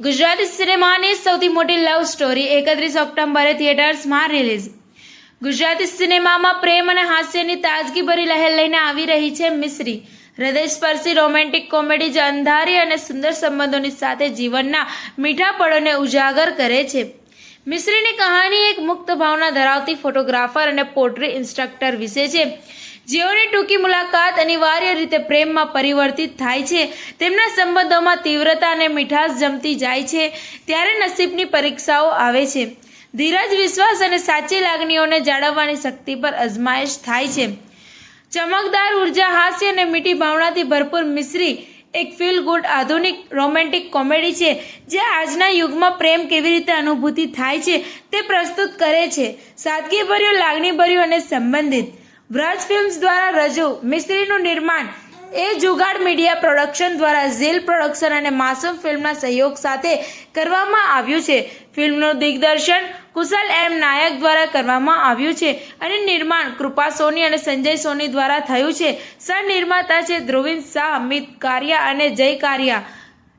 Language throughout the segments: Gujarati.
ગુજરાતી સિનેમાની સૌથી મોટી લવ સ્ટોરી 31 ઓક્ટોબરે થિયેટર્સમાં રિલીઝ. ગુજરાતી સિનેમામાં પ્રેમ અને હાસ્યની તાજગીભરી લહેર લઈને આવી રહી છે મિશ્રી. હૃદયસ્પર્શી રોમેન્ટિક કોમેડી જે અંધારી અને સુંદર સંબંધોની સાથે જીવનના મીઠા પળોને ઉજાગર કરે છે. મિશ્રીની કહાની એક મુક્ત ભાવના ધરાવતી ફોટોગ્રાફર અને પોટ્રી ઇન્સ્ટ્રક્ટર વિશે છે, જેઓની ટૂંકી મુલાકાત અનિવાર્ય રીતે પ્રેમમાં પરિવર્તિત થાય છે. તેમના સંબંધોમાં તીવ્રતા અને મીઠાશ જમતી જાય છે ત્યારે નસીબની પરીક્ષાઓ આવે છે. ધીરજ, વિશ્વાસ અને સાચી લાગણીઓને જાળવવાની શક્તિ પર અજમાયશ થાય છે. ચમકદાર ઉર્જા, હાસ્ય અને મીઠી ભાવનાથી ભરપૂર મિશ્રી એક ફીલ ગુડ આધુનિક રોમેન્ટિક કોમેડી છે જે આજના યુગમાં પ્રેમ કેવી રીતે અનુભૂતિ થાય છે તે પ્રસ્તુત કરે છે. સાદગીભર્યું, લાગણીભર્યું અને સંબંધિત. વ્રજ ફિલ્મ્સ દ્વારા રજૂ મિશ્રીનું નિર્માણ એ જુગાડ મીડિયા પ્રોડક્શન દ્વારા ઝીલ પ્રોડક્શન અને માસૂમ ફિલ્મના સહયોગ સાથે કરવામાં આવ્યું છે. ફિલ્મનું દિગ્દર્શન કુશલ એમ નાયક દ્વારા કરવામાં આવ્યું છે અને નિર્માણ કૃપા સોની અને સંજય સોની દ્વારા થયું છે. સહ-નિર્માતા છે ધ્રુવિન શાહ, અમિત કારિયા અને જય કારિયા.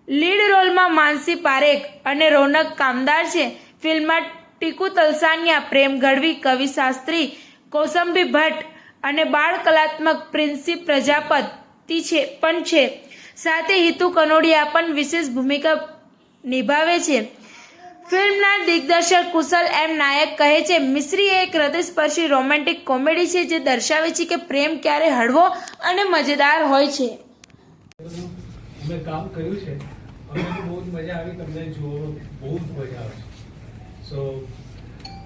લીડ રોલમાં માનસી પારેખ અને રોનક કામદાર છે. ફિલ્મમાં ટીકુ તલસાનિયા, પ્રેમ ગઢવી, કવિ શાસ્ત્રી, કૌસંબી ભટ્ટ અને બાળ કલાત્મક પ્રિન્સી પ્રજાપતિ પણ છે. સાથે હિતુ કનોડિયા પણ વિશેષ ભૂમિકા નિભાવે છે. ફિલ્મના દિગ્દર્શક કુશલ એમ નાયક કહે છે, મિશ્રી એક હૃદયસ્પર્શી રોમેન્ટિક કોમેડી છે જે દર્શાવે છે કે પ્રેમ ક્યારે હળવો અને મજેદાર હોય છે. મેં કામ કર્યું છે, અમને તો બહુ જ મજા આવી. તમને જોવો બહુ જ મજા આવશે. સો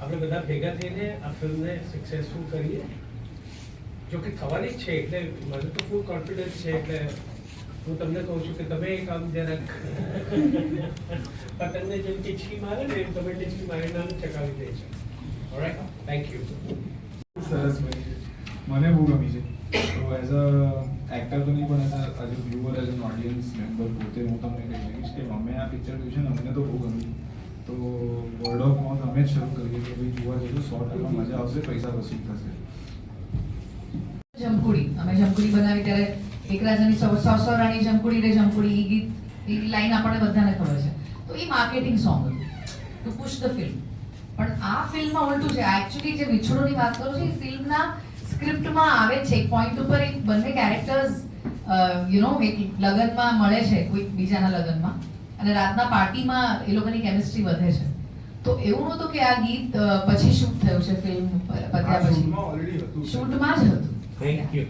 આપણે બધા ભેગા થઈને આ ફિલ્મને સક્સેસફુલ કરીએ. જો કે થવાની જ છે, એટલે મને તો ફૂલ કોન્ફિડન્સ છે. એટલે હું તમને કહું છું કે તમે એક આમ જરાક પતંગને જેમ ટીચકી મારે ને એમ તમે ટીચકી મારીને આમ ચકાવી દે છે. Alright, thank you. સરસ બની છે, મને બહુ ગમી છે. તો એઝ અ એક્ટર તો નહીં પણ as a viewer, as an audience member પોતે હું તમને કહી શકીશ કે અમે આ પિક્ચર જોયું છે ને અમને તો બહુ ગમ્યું. તો વર્ડ ઓફ માઉથ અમે જ શરૂ કરીએ કે ભાઈ જોવા જશું, 100% મજા આવશે, પૈસા વસૂલ થશે. જમકુડી, અમે જમકુડી બનાવી ત્યારે એક રાજાની સો રાણી જમકુડી રે જમકુડી, એ ગીત, એ લાઈન આપણને બધાને ખબર છે. તો એ માર્કેટિંગ સોંગ હતું ટુ પુશ ધ ફિલ્મ. પણ આ ફિલ્મમાં ઉલટું છે. એકચ્યુઅલી જે વિછોડોની વાત કરું છું, એ ફિલ્મના સ્ક્રિપ્ટમાં આવે છે. એક પોઈન્ટ ઉપર એક બંને કેરેક્ટર્સ એક લગ્નમાં મળે છે, કોઈ બીજાના લગ્નમાં, અને રાતના પાર્ટીમાં એ લોકોની કેમિસ્ટ્રી વધે છે. તો એવું નહોતું કે આ ગીત પછી શૂટ થયું છે, ફિલ્મ પત્યા પછી શૂટમાં જ હતું. Thank you.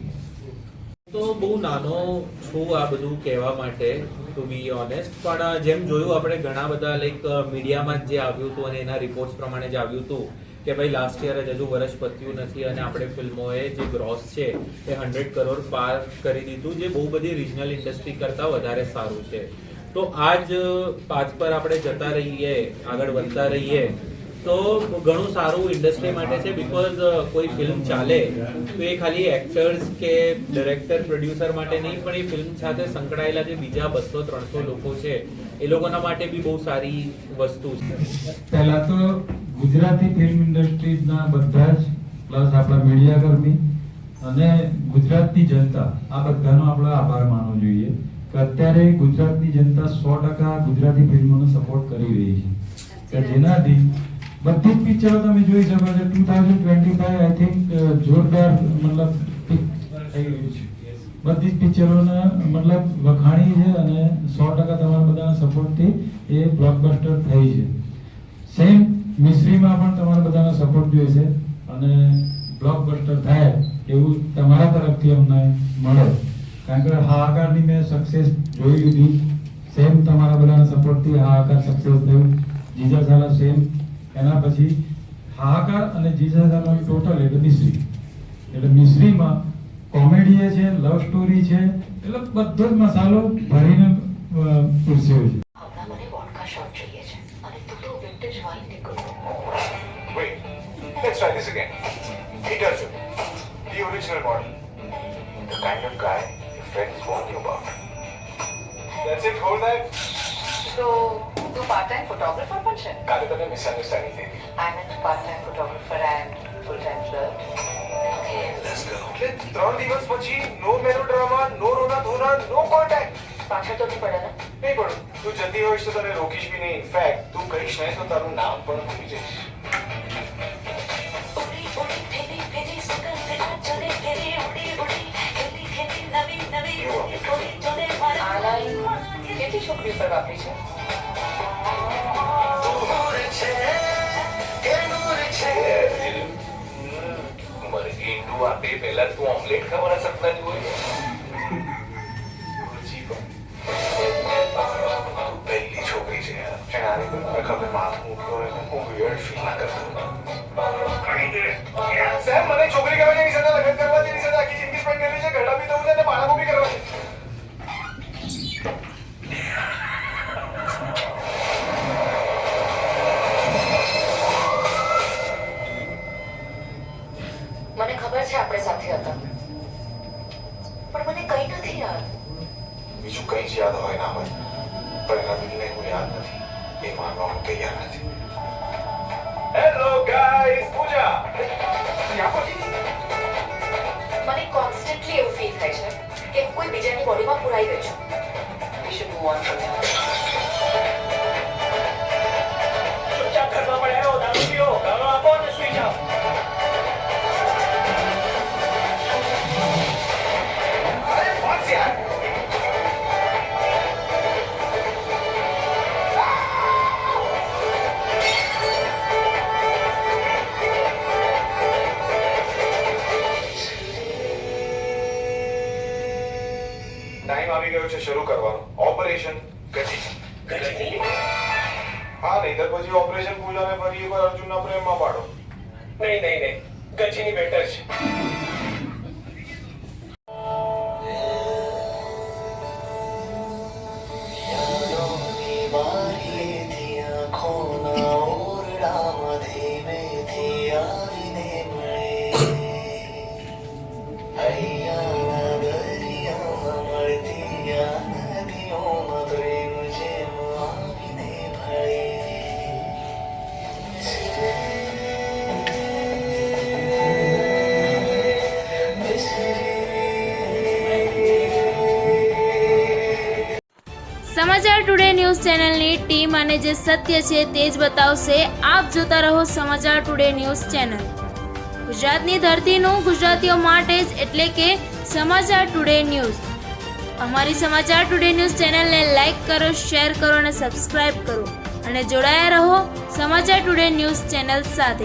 તો બહુ નાનો છું આ બધું કહેવા માટે, ટુ બી ઓનેસ્ટ. પણ જેમ જોયું આપણે ઘણા બધા લાઈક મીડિયામાં જે આવ્યું હતું અને એના રિપોર્ટ્સ પ્રમાણે જ આવ્યું હતું કે ભાઈ લાસ્ટ યર જ હજુ વર્ષ પત્યું નથી અને આપણે ફિલ્મોએ જે ગ્રોસ છે એ 100 કરોડ પાર કરી દીધું, જે બહુ બધી રિજનલ ઇન્ડસ્ટ્રી કરતાં વધારે સારું છે. તો આ જ પાથ પર આપણે જતા રહીએ, આગળ વધતા રહીએ તો ઘણું સારું ઇન્ડસ્ટ્રી માટે છે. બિકોઝ કોઈ ફિલ્મ ચાલે તો એ ખાલી એક્ટર્સ કે ડિરેક્ટર, પ્રોડ્યુસર માટે નહીં, પણ એ ફિલ્મ સાથે સંકળાયેલા જે બીજા 200-300 લોકો છે એ લોકોના માટે બી બહુ સારી વસ્તુ છે. પહેલા તો ગુજરાતી ફિલ્મ ઇન્ડસ્ટ્રીના બધા જ પ્લસ આપણા મીડિયાકર્મી અને ગુજરાતની જનતા, આ બધાનો આપણે આભાર માનવો જોઈએ કે અત્યારે ગુજરાતની જનતા 100% ગુજરાતી ફિલ્મોનો સપોર્ટ કરી રહી છે કે જેનાથી બધી જ પિક્ચરો તમે જોઈ શકો છો. 2025 આઈ થિંક જોરદાર મતલબ થઈ ગયું છે. બધી જ પિક્ચરોને મતલબ વખાણી છે અને 100% તમારા બધાના સપોર્ટથી એ બ્લોકબસ્ટર થઈ છે. સેમ મિશ્રીમાં પણ તમારા બધાનો સપોર્ટ જોઈએ છે અને બ્લોકબસ્ટર થાય એવું તમારા તરફથી અમને મળે. કારણ કે હાહાકારની મેં સક્સેસ જોઈ લીધી. સેમ તમારા બધાના સપોર્ટથી હાહાકાર સક્સેસ થયું. જીજા સાલા સેમ. એના પછી હાહાકાર અને જીજા સાલાની ટોટલ એટલે મિશ્રી. એટલે મિશ્રીમાં કોમેડી છે, લવ સ્ટોરી છે, એટલે બધો જ મસાલો ભરીને પૂરસ્યો છે. મને વોડકા શોટ જોઈએ છે અને તું તો વિન્ટેજ વાઇન નીકળો. Wait, let's try this again. Detergent, the original model. The kind of guy your friends warn you about. That's it, hold that. તો તું પાર્ટ ટાઈમ ફોટોગ્રાફર પણ છે? કાલે તમને મિસઅન્ડરસ્ટેન્ડિંગ થઈ હતી. I am part time photographer and full time flirt. Okay, Let's go. એટલે 3 દિવસ પછી નો મેલોડ્રામા, નો રોના ધોના, નો કોન્ટેક્ટ. પાછળ તો નહીં પડે ને? નહીં પણ તું જતી હોઈશ તો તને રોકીશ બી નહીં. ઇનફેક્ટ તું કહીશ ને તો તારું નામ પણ ભૂલી જઈશ. ઉડી ઉડી ફેરી ફેરી સુગંધ આ ચલે ફેરી ઉડી ઉડી ખેલી ખેલી નવી નવી ઉડી ચલે મારા આ લાઈન કેટલી છોકરીઓ પર વાપરી છે? મરઘી ઈંડું આપે પહેલા તું ઓમલેટ ખાવાના સપનાની હોય. રુચિ પણ તું પહેલી છોકરી છે યાર. એને આવી કોઈ મારા ખભે માથું મૂકતો હોય ને હું weird feel ના કરતો. સેમ, મને છોકરી ગમે છે એની સાથે લગ્ન કરવા છે, એની સાથે આખી જિંદગી સ્પેન્ડ કરવી છે, ઘરડા બી થવું છે અને બાળકો બી કરવા છે. મને ખબર છે આપણે સાથે હતા, પણ મને કંઈ નથી યાદ. બીજું કંઈ જ યાદ હોય ના હોય, પણ એના દિલને હું યાદ નથી એ માનવા હું તૈયાર નથી. હેલો ગાઈસ, પૂજા મને કોન્સ્ટન્ટલી એવું ફીલ થાય છે કે હું કોઈ બીજાની બોડીમાં પુરાઈ ગઈ છું. We should move on from here. ચૂપચાપ ઘરમાં પડ્યા રહો, દારૂ પીઓ, ગાળો આપો અને સુઈ જાઓ. અરે બસ યાર. ટાઈમ આવી ગયો છે શરૂ કરવાનો. ઓપરેશન ગજી. હા, નહીંતર પછી ઓપરેશન પૂજાને ફરી એકવાર અર્જુનના પ્રેમમાં પાડો. નહીં નહીં નહીં, ગજીની બેટર છે. સમાચાર ટુડે ન્યૂઝ ચેનલની ટીમ અને જે સત્ય છે તે જ બતાવશે. આપ જોતા રહો સમાચાર ટુડે ન્યૂઝ ચેનલ. ગુજરાતની ધરતીનું ગુજરાતીઓ માટે જ, એટલે કે સમાચાર ટુડે ન્યૂઝ. અમારી સમાચાર ટુડે ન્યૂઝ ચેનલને લાઇક કરો, શેર કરો અને સબસ્ક્રાઇબ કરો અને જોડાયા રહો સમાચાર ટુડે ન્યૂઝ ચેનલ સાથે.